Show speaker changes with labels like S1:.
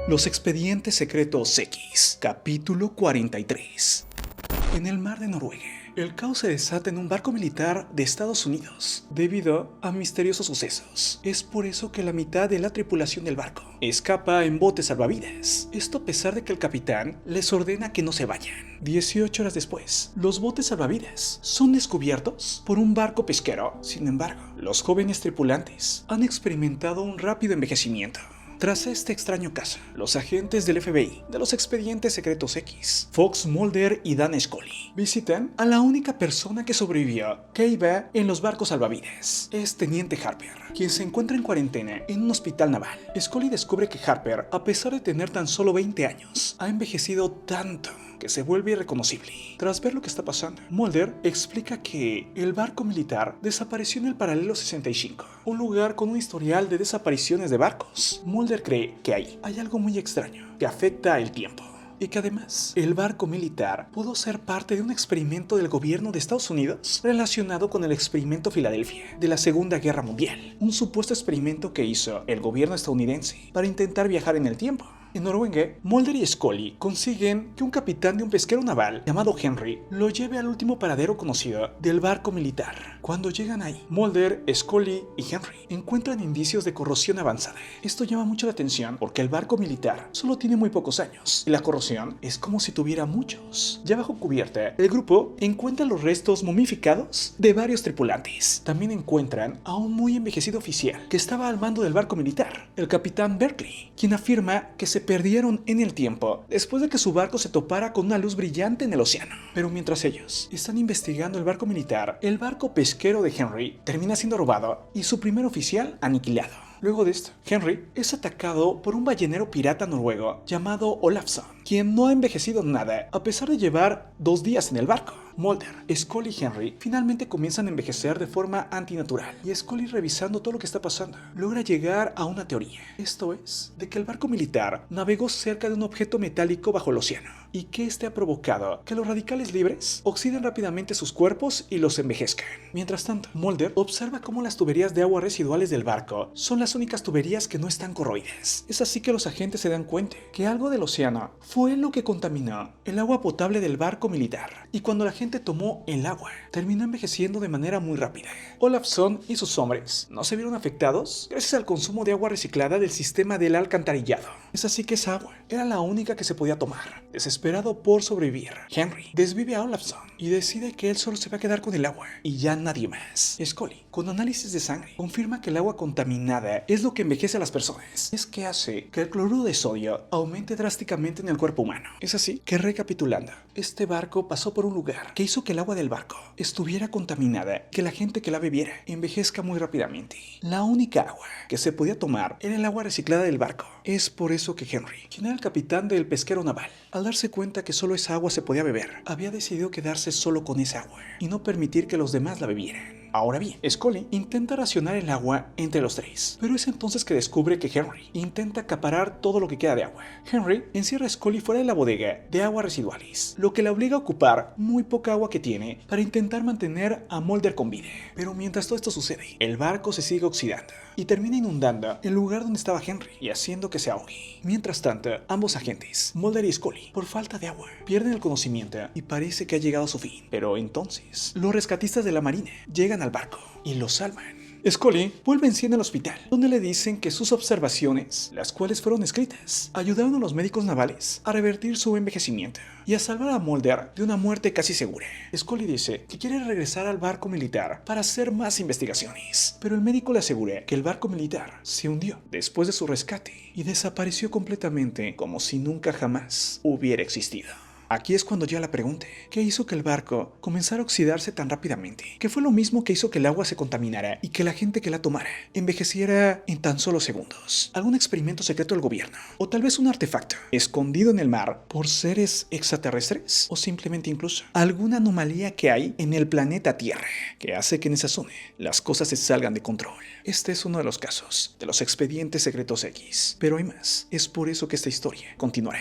S1: Los expedientes secretos X, capítulo 43. En el mar de Noruega, el caos se desata en un barco militar de Estados Unidos debido a misteriosos sucesos. Es por eso que la mitad de la tripulación del barco escapa en botes salvavidas. Esto a pesar de que el capitán les ordena que no se vayan. 18 horas después, los botes salvavidas son descubiertos por un barco pesquero. Sin embargo, los jóvenes tripulantes han experimentado un rápido envejecimiento. Tras este extraño caso, los agentes del FBI de los expedientes secretos X, Fox Mulder y Dan Scully, visitan a la única persona que sobrevivió que iba en los barcos salvavidas. Es Teniente Harper, quien se encuentra en cuarentena en un hospital naval. Scully descubre que Harper, a pesar de tener tan solo 20 años, ha envejecido tanto que se vuelve irreconocible. Tras ver lo que está pasando, Mulder explica que el barco militar desapareció en el paralelo 65, un lugar con un historial de desapariciones de barcos. Mulder cree que ahí hay algo muy extraño que afecta el tiempo, y que además el barco militar pudo ser parte de un experimento del gobierno de Estados Unidos relacionado con el experimento Filadelfia de la Segunda Guerra Mundial, un supuesto experimento que hizo el gobierno estadounidense para intentar viajar en el tiempo. En Noruega, Mulder y Scully consiguen que un capitán de un pesquero naval llamado Henry lo lleve al último paradero conocido del barco militar. Cuando llegan ahí, Mulder, Scully y Henry encuentran indicios de corrosión avanzada. Esto llama mucho la atención porque el barco militar solo tiene muy pocos años y la corrosión es como si tuviera muchos. Ya bajo cubierta, el grupo encuentra los restos momificados de varios tripulantes. También encuentran a un muy envejecido oficial que estaba al mando del barco militar, el capitán Berkeley, quien afirma que se perdieron en el tiempo después de que su barco se topara con una luz brillante en el océano. Pero mientras ellos están investigando el barco militar, el barco pesquero de Henry termina siendo robado y su primer oficial aniquilado. Luego de esto, Henry es atacado por un ballenero pirata noruego llamado Olafsson, quien no ha envejecido nada a pesar de llevar 2 días en el barco. Mulder, Scully y Henry finalmente comienzan a envejecer de forma antinatural, y Scully, revisando todo lo que está pasando, logra llegar a una teoría. Esto es, de que el barco militar navegó cerca de un objeto metálico bajo el océano, y que este ha provocado que los radicales libres oxiden rápidamente sus cuerpos y los envejezcan. Mientras tanto, Mulder observa cómo las tuberías de agua residuales del barco son las únicas tuberías que no están corroídas. Es así que los agentes se dan cuenta que algo del océano fue lo que contaminó el agua potable del barco militar, y cuando la gente tomó el agua, terminó envejeciendo de manera muy rápida. Olafsson y sus hombres no se vieron afectados gracias al consumo de agua reciclada del sistema del alcantarillado. Es así que esa agua era la única que se podía tomar. Desesperado por sobrevivir, Henry desvive a Olafsson y decide que él solo se va a quedar con el agua y ya nadie más. Scully, con análisis de sangre, confirma que el agua contaminada es lo que envejece a las personas. Es que hace que el cloruro de sodio aumente drásticamente en el cuerpo humano. Es así que, recapitulando, este barco pasó por un lugar que hizo que el agua del barco estuviera contaminada, que la gente que la bebiera envejezca muy rápidamente. La única agua que se podía tomar era el agua reciclada del barco. Es por eso que Henry, quien era el capitán del pesquero naval, al darse cuenta que solo esa agua se podía beber, había decidido quedarse solo con esa agua y no permitir que los demás la bebieran. Ahora bien, Scully intenta racionar el agua entre los tres, pero es entonces que descubre que Henry intenta acaparar todo lo que queda de agua. Henry encierra a Scully fuera de la bodega de aguas residuales, lo que la obliga a ocupar muy poca agua que tiene para intentar mantener a Mulder con vida. Pero mientras todo esto sucede, el barco se sigue oxidando y termina inundando el lugar donde estaba Henry y haciendo que se ahogue. Mientras tanto, ambos agentes, Mulder y Scully, por falta de agua, pierden el conocimiento y parece que ha llegado a su fin. Pero entonces, los rescatistas de la marina llegan al barco y lo salvan. Scully vuelve en sí al hospital, donde le dicen que sus observaciones, las cuales fueron escritas, ayudaron a los médicos navales a revertir su envejecimiento y a salvar a Mulder de una muerte casi segura. Scully dice que quiere regresar al barco militar para hacer más investigaciones, pero el médico le asegura que el barco militar se hundió después de su rescate y desapareció completamente, como si nunca jamás hubiera existido. Aquí es cuando llega la pregunta: ¿qué hizo que el barco comenzara a oxidarse tan rápidamente? ¿Qué fue lo mismo que hizo que el agua se contaminara y que la gente que la tomara envejeciera en tan solo segundos? ¿Algún experimento secreto del gobierno? ¿O tal vez un artefacto escondido en el mar por seres extraterrestres? ¿O simplemente incluso alguna anomalía que hay en el planeta Tierra que hace que en esa zona las cosas se salgan de control? Este es uno de los casos de los expedientes secretos X, pero hay más. Es por eso que esta historia continuará.